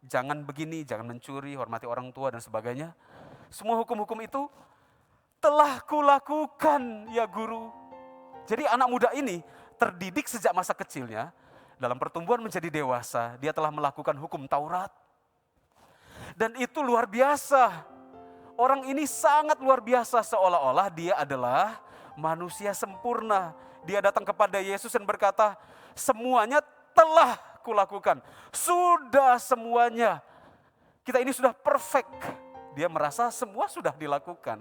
Jangan begini, jangan mencuri, hormati orang tua dan sebagainya. Semua hukum-hukum itu telah kulakukan ya guru." Jadi anak muda ini terdidik sejak masa kecilnya, dalam pertumbuhan menjadi dewasa, dia telah melakukan hukum Taurat. Dan itu luar biasa. Orang ini sangat luar biasa, seolah-olah dia adalah manusia sempurna. Dia datang kepada Yesus dan berkata, "Semuanya telah kulakukan, sudah semuanya. Kita ini sudah perfect." Dia merasa semua sudah dilakukan.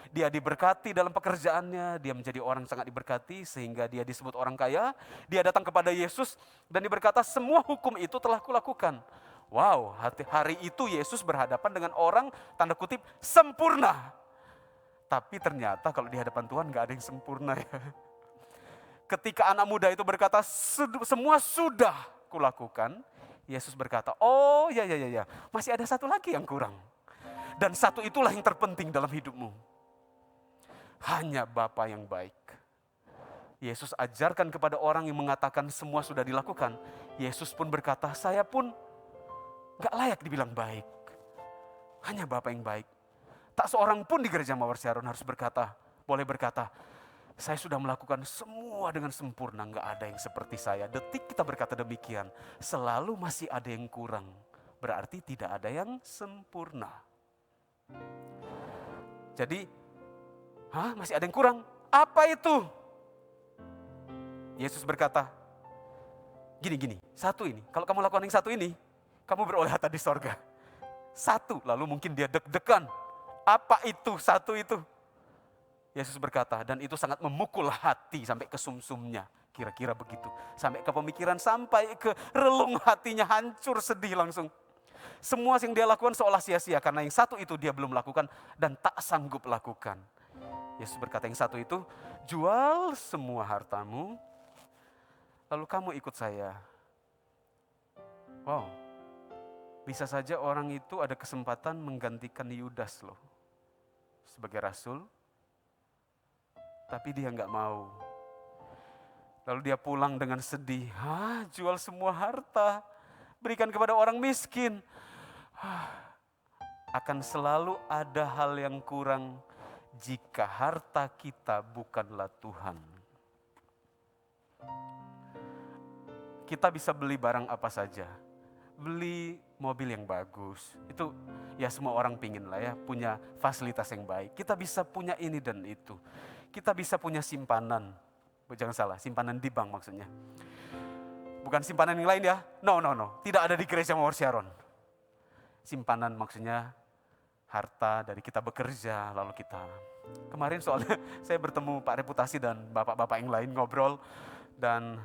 Dia diberkati dalam pekerjaannya, dia menjadi orang sangat diberkati sehingga dia disebut orang kaya. Dia datang kepada Yesus dan dia berkata, "Semua hukum itu telah kulakukan." Wow, hari itu Yesus berhadapan dengan orang tanda kutip sempurna. Tapi ternyata kalau di hadapan Tuhan gak ada yang sempurna ya. Ketika anak muda itu berkata, "Semua sudah kulakukan," Yesus berkata, "Oh ya, masih ada satu lagi yang kurang. Dan satu itulah yang terpenting dalam hidupmu. Hanya Bapa yang baik." Yesus ajarkan kepada orang yang mengatakan semua sudah dilakukan. Yesus pun berkata, "Saya pun gak layak dibilang baik. Hanya Bapa yang baik." Tak seorang pun di gereja Mawar Sharon harus boleh berkata, "Saya sudah melakukan semua dengan sempurna, gak ada yang seperti saya." Detik kita berkata demikian, selalu masih ada yang kurang. Berarti tidak ada yang sempurna. Jadi, masih ada yang kurang? Apa itu? Yesus berkata, gini, satu ini. Kalau kamu lakukan yang satu ini, kamu beroleh harta di sorga. Satu, lalu mungkin dia deg-degan. Apa itu satu itu? Yesus berkata, dan itu sangat memukul hati sampai ke sumsumnya. Kira-kira begitu. Sampai ke pemikiran, sampai ke relung hatinya, hancur sedih langsung. Semua yang dia lakukan seolah sia-sia karena yang satu itu dia belum lakukan dan tak sanggup lakukan. Yesus berkata yang satu itu, "Jual semua hartamu, lalu kamu ikut saya." Wow. Bisa saja orang itu ada kesempatan menggantikan Yudas loh sebagai rasul, tapi dia gak mau. Lalu dia pulang dengan sedih, jual semua harta, berikan kepada orang miskin. Akan selalu ada hal yang kurang jika harta kita bukanlah Tuhan. Kita bisa beli barang apa saja. Beli mobil yang bagus, itu ya semua orang pingin lah ya, punya fasilitas yang baik. Kita bisa punya ini dan itu. Kita bisa punya simpanan, jangan salah, simpanan di bank maksudnya. Bukan simpanan yang lain ya, no. Tidak ada di gereja Mawar Sharon. Simpanan maksudnya harta dari kita bekerja, lalu kita. Kemarin soalnya saya bertemu Pak Reputasi dan bapak-bapak yang lain ngobrol dan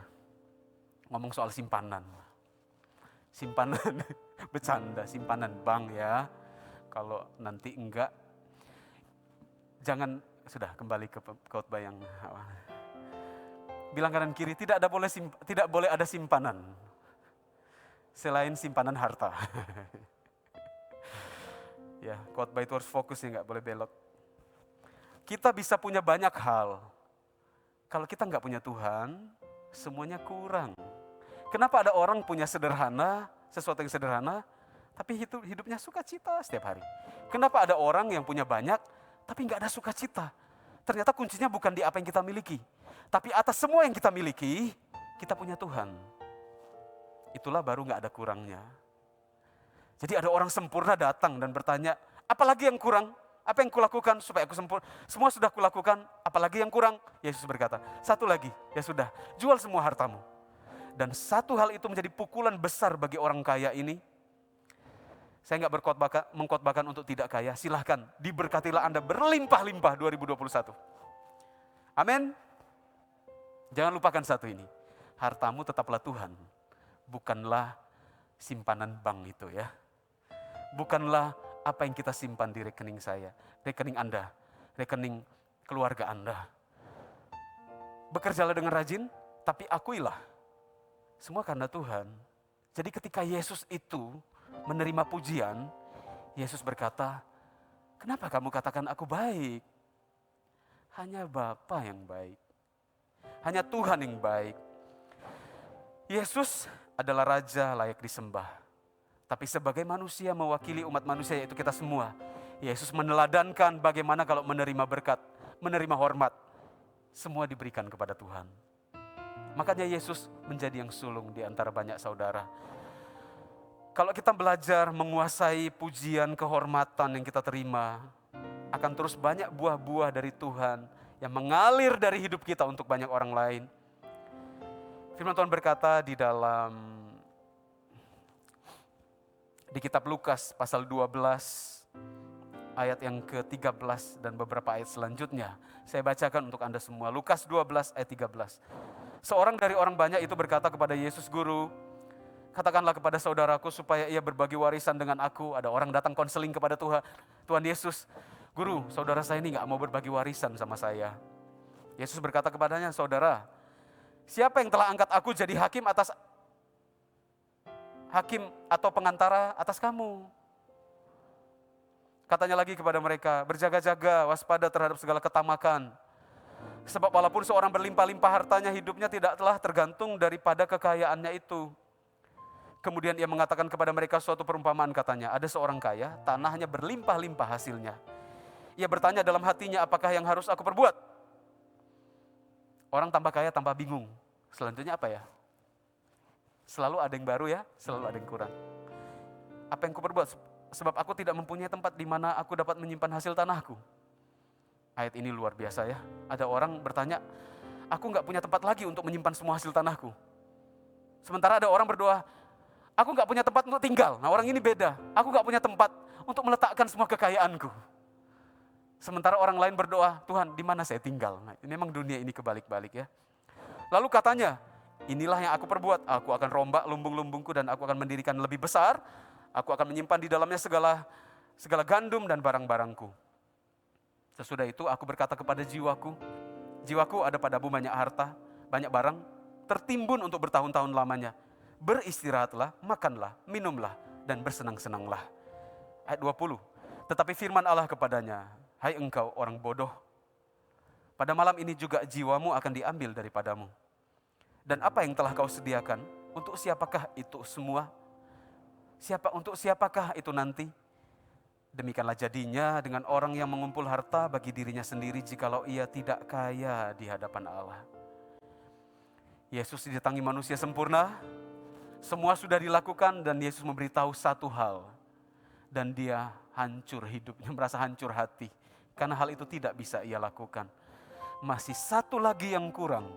ngomong soal simpanan. Simpanan, bercanda, simpanan bank ya. Kalau nanti enggak, jangan, sudah kembali ke khotbah yang bilang kanan kiri, tidak boleh ada simpanan selain simpanan harta. Ya, khotbah itu harus fokus ya, enggak boleh belok. Kita bisa punya banyak hal. Kalau kita enggak punya Tuhan, semuanya kurang. Kenapa ada orang punya sesuatu yang sederhana, tapi hidupnya sukacita setiap hari? Kenapa ada orang yang punya banyak, tapi nggak ada sukacita? Ternyata kuncinya bukan di apa yang kita miliki, tapi atas semua yang kita miliki, kita punya Tuhan. Itulah baru nggak ada kurangnya. Jadi ada orang sempurna datang dan bertanya, apalagi yang kurang? Apa yang kulakukan supaya aku sempurna? Semua sudah kulakukan, apalagi yang kurang? Yesus berkata, satu lagi, ya sudah, jual semua hartamu. Dan satu hal itu menjadi pukulan besar bagi orang kaya ini. Saya nggak mengkhotbahkan untuk tidak kaya. Silahkan, diberkatilah Anda berlimpah-limpah 2021. Amin. Jangan lupakan satu ini. Hartamu tetaplah Tuhan. Bukanlah simpanan bank itu ya. Bukanlah apa yang kita simpan di rekening saya. Rekening Anda. Rekening keluarga Anda. Bekerjalah dengan rajin, tapi akuilah. Semua karena Tuhan. Jadi ketika Yesus itu menerima pujian, Yesus berkata, kenapa kamu katakan aku baik? Hanya Bapa yang baik. Hanya Tuhan yang baik. Yesus adalah Raja layak disembah. Tapi sebagai manusia mewakili umat manusia yaitu kita semua, Yesus meneladankan bagaimana kalau menerima berkat, menerima hormat, semua diberikan kepada Tuhan. Makanya Yesus menjadi yang sulung di antara banyak saudara. Kalau kita belajar menguasai pujian, kehormatan yang kita terima, akan terus banyak buah-buah dari Tuhan yang mengalir dari hidup kita untuk banyak orang lain. Firman Tuhan berkata di kitab Lukas pasal 12 ayat yang ke-13 dan beberapa ayat selanjutnya. Saya bacakan untuk Anda semua. Lukas 12 ayat 13. Seorang dari orang banyak itu berkata kepada Yesus, "Guru, katakanlah kepada saudaraku supaya ia berbagi warisan dengan aku." Ada orang datang konseling kepada Tuhan Yesus, "Guru, saudara saya ini gak mau berbagi warisan sama saya." Yesus berkata kepadanya, "Saudara, siapa yang telah angkat aku jadi hakim atau pengantara atas kamu?" Katanya lagi kepada mereka, "Berjaga-jaga, waspada terhadap segala ketamakan. Sebab walaupun seorang berlimpah-limpah hartanya, hidupnya tidak telah tergantung daripada kekayaannya itu." Kemudian ia mengatakan kepada mereka suatu perumpamaan, katanya, "Ada seorang kaya, tanahnya berlimpah-limpah hasilnya. Ia bertanya dalam hatinya, apakah yang harus aku perbuat?" Orang tambah kaya, tambah bingung. Selanjutnya apa ya? Selalu ada yang baru ya, selalu ada yang kurang. Apa yang aku perbuat? Sebab aku tidak mempunyai tempat di mana aku dapat menyimpan hasil tanahku. Ayat ini luar biasa ya. Ada orang bertanya, aku gak punya tempat lagi untuk menyimpan semua hasil tanahku. Sementara ada orang berdoa, aku gak punya tempat untuk tinggal. Nah, orang ini beda. Aku gak punya tempat untuk meletakkan semua kekayaanku. Sementara orang lain berdoa, Tuhan, di mana saya tinggal? Nah, memang dunia ini kebalik-balik ya. Lalu katanya, inilah yang aku perbuat. Aku akan rombak lumbung-lumbungku dan aku akan mendirikan lebih besar. Aku akan menyimpan di dalamnya segala gandum dan barang-barangku. Sesudah itu aku berkata kepada jiwaku, jiwaku ada padamu banyak harta, banyak barang, tertimbun untuk bertahun-tahun lamanya. Beristirahatlah, makanlah, minumlah, dan bersenang-senanglah. Ayat 20, tetapi firman Allah kepadanya, hai engkau orang bodoh, pada malam ini juga jiwamu akan diambil daripadamu. Dan apa yang telah kau sediakan, untuk siapakah itu semua? Untuk siapakah itu nanti? Demikianlah jadinya dengan orang yang mengumpul harta bagi dirinya sendiri jikalau ia tidak kaya di hadapan Allah. Yesus didatangi manusia sempurna, semua sudah dilakukan dan Yesus memberitahu satu hal. Dan dia hancur hidupnya, merasa hancur hati. Karena hal itu tidak bisa ia lakukan. Masih satu lagi yang kurang.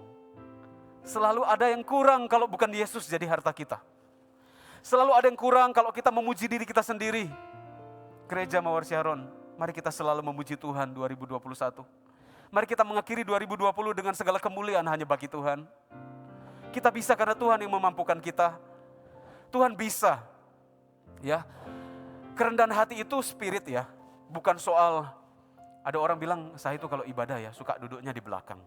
Selalu ada yang kurang kalau bukan Yesus jadi harta kita. Selalu ada yang kurang kalau kita memuji diri kita sendiri. Gereja Mawar Syaron, mari kita selalu memuji Tuhan 2021. Mari kita mengakhiri 2020 dengan segala kemuliaan hanya bagi Tuhan. Kita bisa karena Tuhan yang memampukan kita. Tuhan bisa. Ya. Kerendahan hati itu spirit ya. Bukan soal, ada orang bilang saya itu kalau ibadah ya suka duduknya di belakang.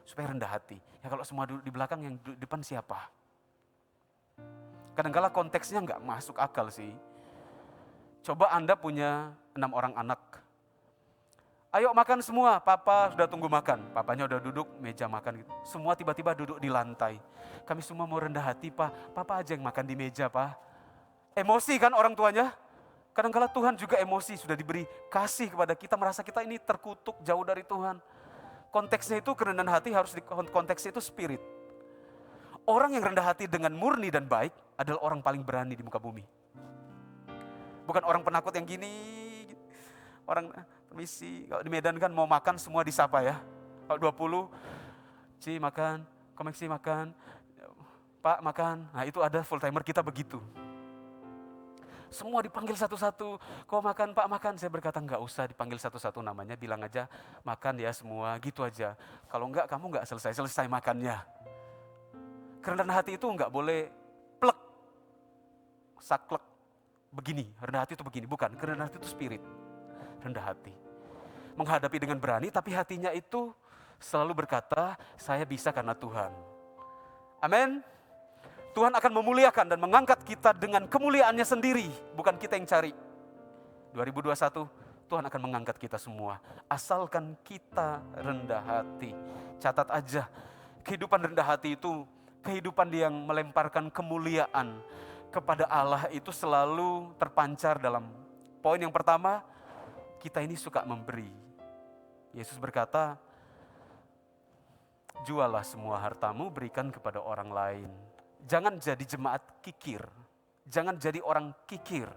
Supaya rendah hati. Ya kalau semua duduk di belakang, yang duduk di depan siapa? Kadang-kala konteksnya nggak masuk akal sih. Coba Anda punya 6 orang anak. Ayo makan semua, papa sudah tunggu makan. Papanya udah duduk, meja makan gitu. Semua tiba-tiba duduk di lantai. Kami semua mau rendah hati, Pak. Papa aja yang makan di meja, Pak. Emosi kan orang tuanya? Kadang-kala Tuhan juga emosi, sudah diberi kasih kepada kita, merasa kita ini terkutuk, jauh dari Tuhan. Konteksnya itu kerendahan hati, konteksnya itu spirit. Orang yang rendah hati dengan murni dan baik adalah orang paling berani di muka bumi. Bukan orang penakut yang gini. Orang, permisi, kalau di Medan kan mau makan semua disapa ya. Kalau 20, Ci makan, Komeksi makan, Pak makan. Nah itu ada full timer kita begitu. Semua dipanggil satu-satu, kau makan, Pak makan. Saya berkata enggak usah dipanggil satu-satu namanya, bilang aja makan ya semua, gitu aja. Kalau enggak, kamu enggak selesai makannya. Kerendahan hati itu enggak boleh plek, saklek, begini, rendah hati itu begini. Bukan, kerendahan hati itu spirit, rendah hati. Menghadapi dengan berani, tapi hatinya itu selalu berkata, saya bisa karena Tuhan. Amin. Tuhan akan memuliakan dan mengangkat kita dengan kemuliaannya sendiri, bukan kita yang cari. 2021, Tuhan akan mengangkat kita semua. Asalkan kita rendah hati. Catat aja, kehidupan rendah hati itu kehidupan yang melemparkan kemuliaan kepada Allah itu selalu terpancar dalam poin yang pertama, kita ini suka memberi. Yesus berkata, jualah semua hartamu, berikan kepada orang lain. Jangan jadi jemaat kikir. Jangan jadi orang kikir.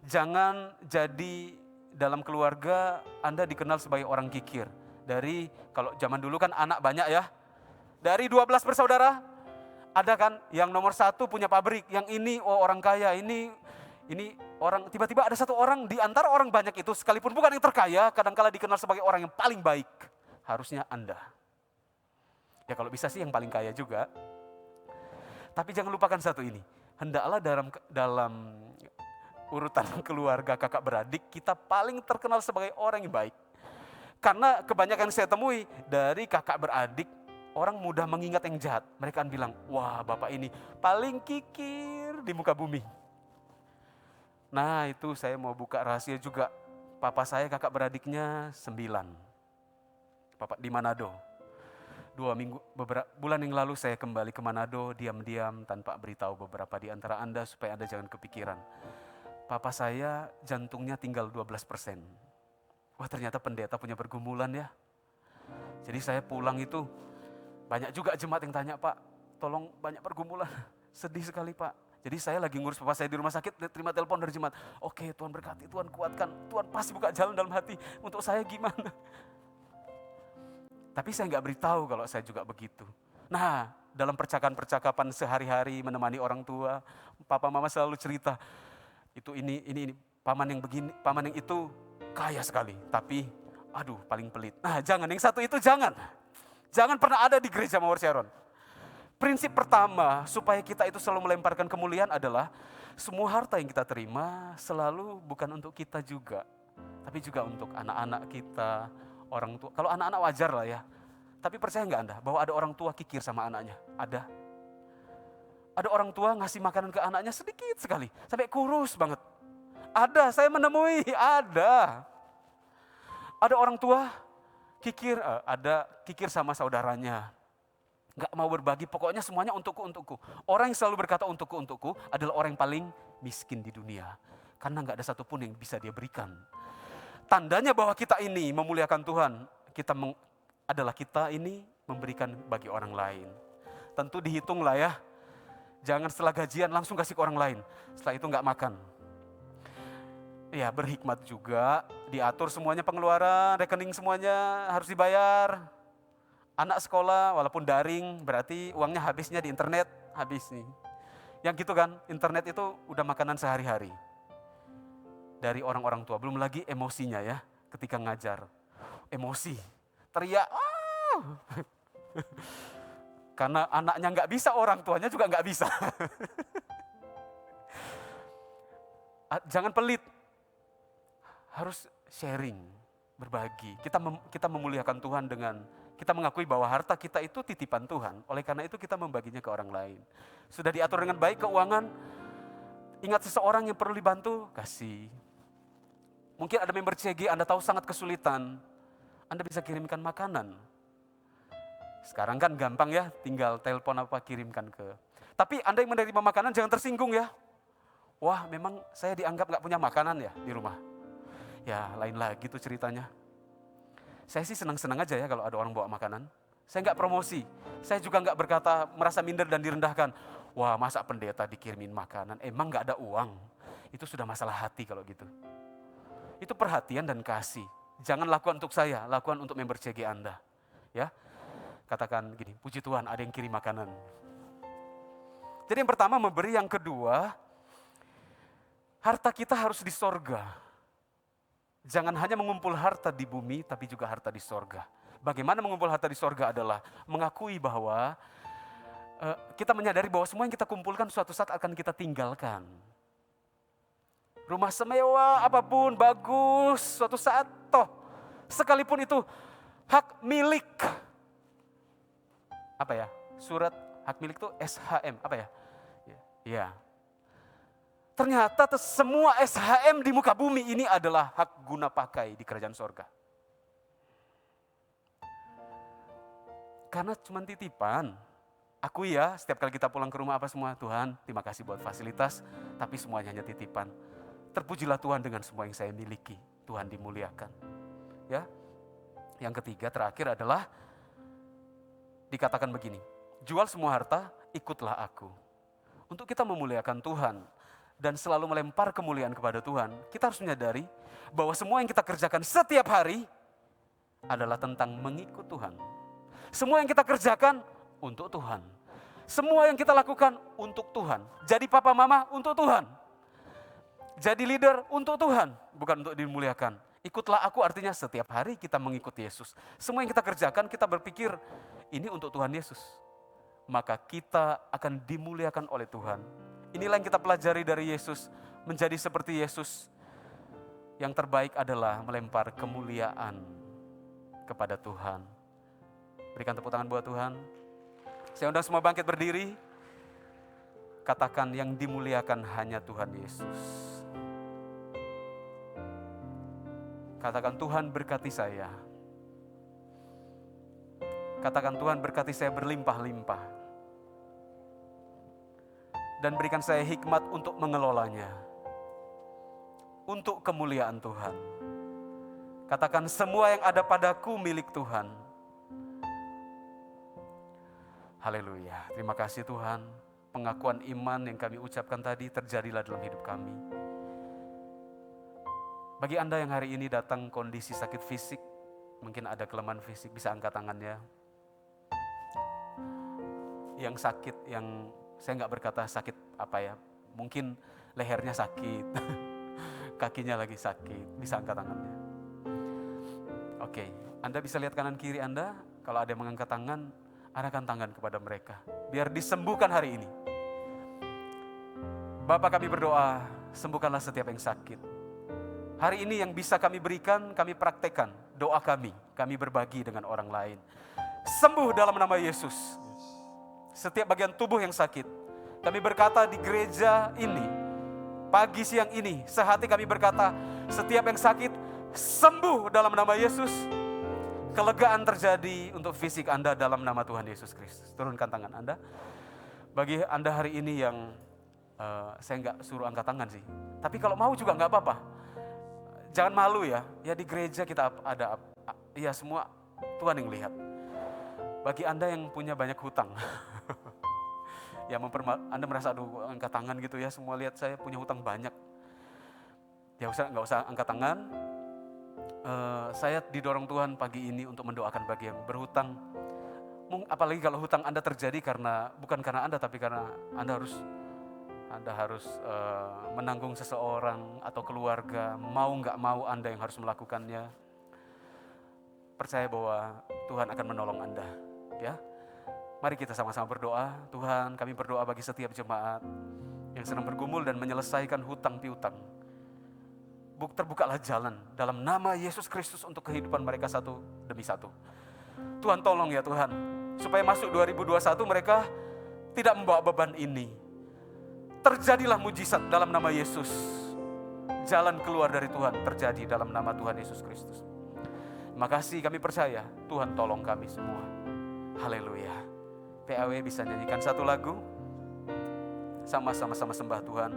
Jangan jadi dalam keluarga Anda dikenal sebagai orang kikir. Dari, kalau zaman dulu kan anak banyak ya. Dari 12 bersaudara, ada kan yang nomor 1 punya pabrik. Yang ini orang kaya, ini orang, tiba-tiba ada satu orang di antara orang banyak itu, sekalipun bukan yang terkaya, kadang-kala dikenal sebagai orang yang paling baik. Harusnya Anda. Ya kalau bisa sih yang paling kaya juga. Tapi jangan lupakan satu ini. Hendaklah dalam urutan keluarga kakak beradik, kita paling terkenal sebagai orang yang baik. Karena kebanyakan saya temui dari kakak beradik, orang mudah mengingat yang jahat. Mereka akan bilang, wah bapak ini paling kikir di muka bumi. Nah itu saya mau buka rahasia juga. Papa saya kakak beradiknya 9. Papa di Manado. 2 minggu, beberapa bulan yang lalu saya kembali ke Manado, diam-diam tanpa beritahu beberapa di antara Anda supaya Anda jangan kepikiran. Papa saya jantungnya tinggal 12%. Wah ternyata pendeta punya pergumulan ya. Jadi saya pulang itu, banyak juga jemaat yang tanya, Pak, tolong banyak pergumulan. Sedih sekali Pak. Jadi saya lagi ngurus papa saya di rumah sakit, terima telepon dari jemaat. Oke Tuhan berkati, Tuhan kuatkan, Tuhan pasti buka jalan dalam hati. Untuk saya gimana? Tapi saya nggak beritahu kalau saya juga begitu. Nah, dalam percakapan sehari-hari menemani orang tua, papa mama selalu cerita, itu ini, paman yang begini, paman yang itu kaya sekali, tapi aduh paling pelit. Nah jangan, yang satu itu jangan pernah ada di gereja Mawar Sharon. Prinsip pertama supaya kita itu selalu melemparkan kemuliaan adalah semua harta yang kita terima selalu bukan untuk kita juga, tapi juga untuk anak-anak kita, orang tua. Kalau anak-anak wajar lah ya, tapi percaya nggak Anda bahwa ada orang tua kikir sama anaknya? Ada orang tua ngasih makanan ke anaknya sedikit sekali, sampai kurus banget. Ada, saya menemui, ada. Ada orang tua kikir sama saudaranya. Nggak mau berbagi, pokoknya semuanya untukku. Orang yang selalu berkata untukku adalah orang yang paling miskin di dunia. Karena nggak ada satupun yang bisa dia berikan. Tandanya bahwa kita ini memuliakan Tuhan, kita ini memberikan bagi orang lain. Tentu dihitung lah ya. Jangan setelah gajian langsung kasih ke orang lain. Setelah itu nggak makan. Ya berhikmat juga, diatur semuanya pengeluaran, rekening semuanya harus dibayar. Anak sekolah walaupun daring berarti uangnya habisnya di internet, habis nih. Yang gitu kan, internet itu udah makanan sehari-hari. Dari orang-orang tua, belum lagi emosinya ya ketika ngajar. Emosi, teriak, karena anaknya nggak bisa, orang tuanya juga nggak bisa. Jangan pelit, harus sharing, berbagi. Kita memuliakan Tuhan dengan kita mengakui bahwa harta kita itu titipan Tuhan. Oleh karena itu kita membaginya ke orang lain. Sudah diatur dengan baik keuangan, ingat seseorang yang perlu dibantu, kasih. Mungkin ada member CG Anda tahu sangat kesulitan, Anda bisa kirimkan makanan. Sekarang kan gampang ya, tinggal telepon apa kirimkan ke. Tapi Anda yang menerima makanan jangan tersinggung ya. Wah memang saya dianggap gak punya makanan ya di rumah. Ya lain lagi tuh ceritanya. Saya sih senang-senang aja ya kalau ada orang bawa makanan. Saya gak promosi, saya juga gak berkata merasa minder dan direndahkan. Wah masa pendeta dikirimin makanan, emang gak ada uang. Itu sudah masalah hati kalau gitu. Itu perhatian dan kasih. Jangan lakukan untuk saya, lakukan untuk member CG Anda. Ya. Katakan gini, puji Tuhan ada yang kirim makanan. Jadi yang pertama memberi, yang kedua, harta kita harus di sorga. Jangan hanya mengumpul harta di bumi, tapi juga harta di sorga. Bagaimana mengumpul harta di sorga adalah mengakui bahwa kita menyadari bahwa semua yang kita kumpulkan suatu saat akan kita tinggalkan. Rumah semewah apapun, bagus, suatu saat toh, sekalipun itu hak milik. Apa ya? Surat hak milik itu SHM, apa ya? Ya. Ternyata semua SHM di muka bumi ini adalah hak guna pakai di kerajaan sorga. Karena cuma titipan. Akui ya, setiap kali kita pulang ke rumah apa semua, Tuhan terima kasih buat fasilitas, tapi semuanya hanya titipan. Terpujilah Tuhan dengan semua yang saya miliki. Tuhan dimuliakan. Ya. Yang ketiga, terakhir adalah dikatakan begini, jual semua harta, ikutlah aku. Untuk kita memuliakan Tuhan dan selalu melempar kemuliaan kepada Tuhan, kita harus menyadari bahwa semua yang kita kerjakan setiap hari adalah tentang mengikut Tuhan. Semua yang kita kerjakan untuk Tuhan. Semua yang kita lakukan untuk Tuhan. Jadi papa mama untuk Tuhan. Jadi leader untuk Tuhan, bukan untuk dimuliakan. Ikutlah aku artinya setiap hari kita mengikuti Yesus. Semua yang kita kerjakan, kita berpikir ini untuk Tuhan Yesus. Maka kita akan dimuliakan oleh Tuhan. Inilah yang kita pelajari dari Yesus. Menjadi seperti Yesus. Yang terbaik adalah melempar kemuliaan kepada Tuhan. Berikan tepuk tangan buat Tuhan. Saya undang semua bangkit berdiri. Katakan yang dimuliakan hanya Tuhan Yesus. Katakan Tuhan berkati saya. Katakan Tuhan berkati saya berlimpah-limpah. Dan berikan saya hikmat untuk mengelolanya. Untuk kemuliaan Tuhan. Katakan semua yang ada padaku milik Tuhan. Haleluya. Terima kasih Tuhan. Pengakuan iman yang kami ucapkan tadi terjadilah dalam hidup kami. Bagi Anda yang hari ini datang kondisi sakit fisik, mungkin ada kelemahan fisik, bisa angkat tangannya. Yang sakit, yang saya nggak berkata sakit apa ya, mungkin lehernya sakit, kakinya lagi sakit, bisa angkat tangannya. Oke, Anda bisa lihat kanan kiri Anda, kalau ada yang mengangkat tangan, arahkan tangan kepada mereka, biar disembuhkan hari ini. Bapa kami berdoa, sembuhkanlah setiap yang sakit. Hari ini yang bisa kami berikan, kami praktekkan doa kami berbagi dengan orang lain. Sembuh dalam nama Yesus. Setiap bagian tubuh yang sakit, kami berkata di gereja ini, pagi siang ini, sehati kami berkata, setiap yang sakit, sembuh dalam nama Yesus. Kelegaan terjadi untuk fisik Anda dalam nama Tuhan Yesus Kristus. Turunkan tangan Anda. Bagi Anda hari ini yang saya nggak suruh angkat tangan sih. Tapi kalau mau juga nggak apa-apa. Jangan malu ya. Ya di gereja kita ada, ya semua Tuhan yang lihat. Bagi Anda yang punya banyak hutang. Ya Anda merasa aduh angkat tangan gitu ya. Semua lihat saya punya hutang banyak. Ya nggak usah angkat tangan. Saya didorong Tuhan pagi ini untuk mendoakan bagi yang berhutang. Apalagi kalau hutang Anda terjadi bukan karena Anda, tapi karena Anda harus menanggung seseorang atau keluarga. Mau nggak mau Anda yang harus melakukannya. Percaya bahwa Tuhan akan menolong Anda. Ya, mari kita sama-sama berdoa. Tuhan, kami berdoa bagi setiap jemaat yang sedang bergumul dan menyelesaikan hutang piutang. Terbukalah jalan dalam nama Yesus Kristus untuk kehidupan mereka satu demi satu. Tuhan tolong ya Tuhan, supaya masuk 2021 mereka tidak membawa beban ini. Terjadilah mujizat dalam nama Yesus. Jalan keluar dari Tuhan terjadi dalam nama Tuhan Yesus Kristus. Terima kasih, kami percaya Tuhan tolong kami semua. Haleluya. PAW bisa nyanyikan satu lagu. Sama-sama sembah Tuhan.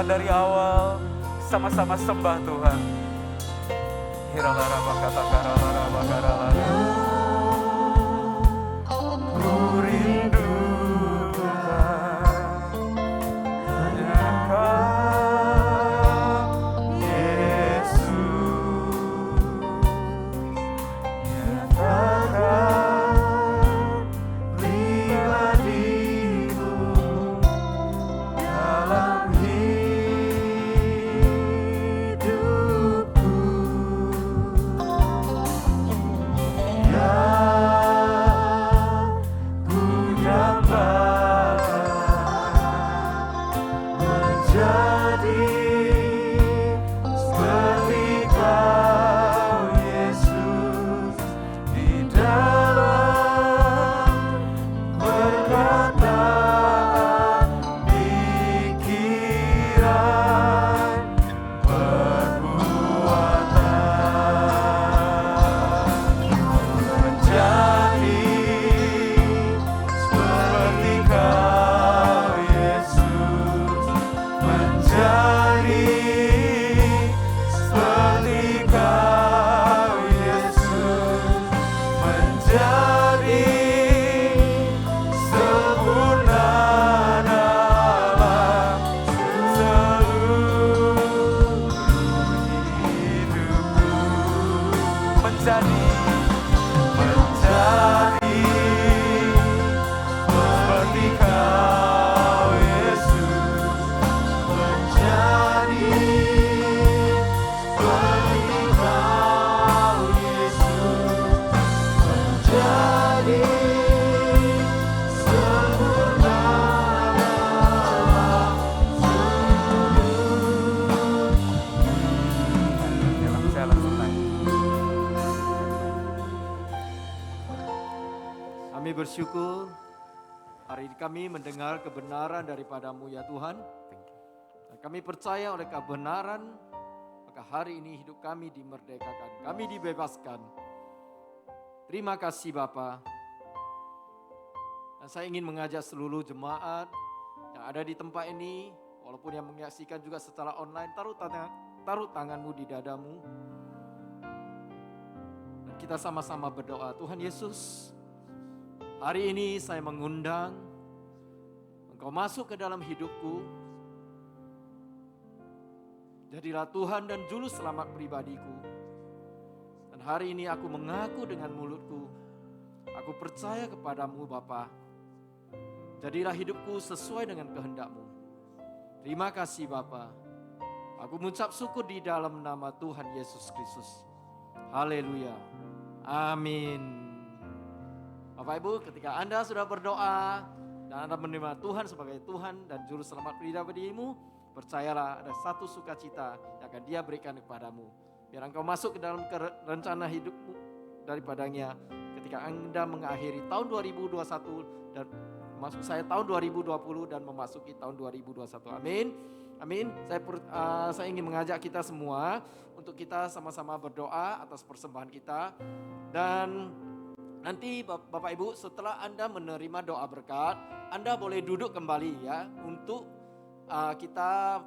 dari awal, sama-sama sembah Tuhan. Ku rindukan hanya Kau, Yesus. Nyatakan pribadi-Mu dalam hidupku. Yang ku dambakan menjadi seperti Kau, Yesus, di dalam perkataan, pikiran, perbuatan, menjadi seperti Kau, Yesus, menjadi seperti Kau, Yesus, menjadi sempurna dalam seluruh hidupku. Menjadi seperti Kau, Yesus, menjadi seperti Kau, Yesus, menjadi sempurna dalam seluruh. Saya langsung naik. Kami bersyukur hari ini kami mendengar kebenaran daripada-Mu ya Tuhan. Dan kami percaya oleh kebenaran, maka hari ini hidup kami dimerdekakan, kami dibebaskan. Terima kasih Bapa. Dan saya ingin mengajak seluruh jemaat yang ada di tempat ini, walaupun yang menyaksikan juga secara online, taruh tanganmu di dadamu. Dan kita sama-sama berdoa. Tuhan Yesus, hari ini saya mengundang Engkau masuk ke dalam hidupku. Jadilah Tuhan dan Juru Selamat pribadiku. Dan hari ini aku mengaku dengan mulutku, aku percaya kepadamu Bapa. Jadilah hidupku sesuai dengan kehendak-Mu. Terima kasih Bapa. Aku mengucap syukur di dalam nama Tuhan Yesus Kristus. Haleluya. Amin. Bapak Ibu, ketika Anda sudah berdoa dan Anda menerima Tuhan sebagai Tuhan dan Juru Selamat pribadimu, percayalah ada satu sukacita yang akan Dia berikan kepadamu. Biar engkau masuk ke dalam rencana hidupmu daripadanya ketika Anda mengakhiri tahun 2021 dan maksud saya tahun 2020 dan memasuki tahun 2021. Amin. Amin. Saya ingin mengajak kita semua untuk kita sama-sama berdoa atas persembahan kita. Dan nanti Bapak Ibu, setelah Anda menerima doa berkat, Anda boleh duduk kembali ya untuk kita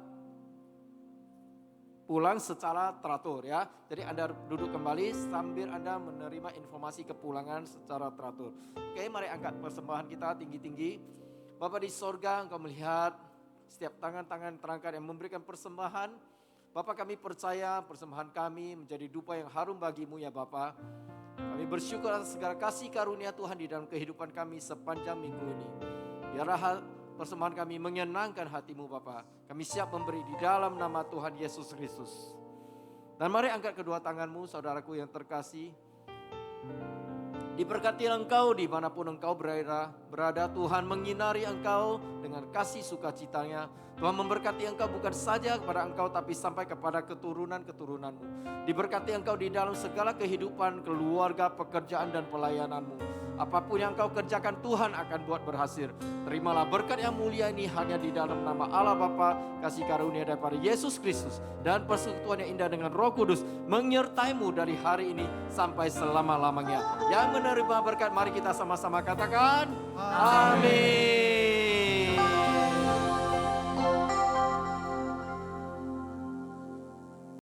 pulang secara teratur ya. Jadi Anda duduk kembali sambil Anda menerima informasi kepulangan secara teratur. Oke, mari angkat persembahan kita tinggi-tinggi. Bapa di sorga, Engkau melihat setiap tangan-tangan terangkat yang memberikan persembahan. Bapa, kami percaya persembahan kami menjadi dupa yang harum bagi-Mu ya Bapa. Kami bersyukur atas segala kasih karunia Tuhan di dalam kehidupan kami sepanjang minggu ini. Biarlah persembahan kami menyenangkan hati-Mu Bapa. Kami siap memberi di dalam nama Tuhan Yesus Kristus. Dan mari angkat kedua tanganmu saudaraku yang terkasih. Diberkati engkau dimanapun engkau berada. Tuhan menyinari engkau dengan kasih sukacitanya. Tuhan memberkati engkau bukan saja kepada engkau tapi sampai kepada keturunan-keturunanmu. Diberkati engkau di dalam segala kehidupan, keluarga, pekerjaan dan pelayananmu. Apapun yang engkau kerjakan Tuhan akan buat berhasil. Terimalah berkat yang mulia ini hanya di dalam nama Allah Bapa, kasih karunia daripada Yesus Kristus dan persekutuan yang indah dengan Roh Kudus menyertaimu dari hari ini sampai selama-lamanya. Yang menerima berkat, mari kita sama-sama katakan amin.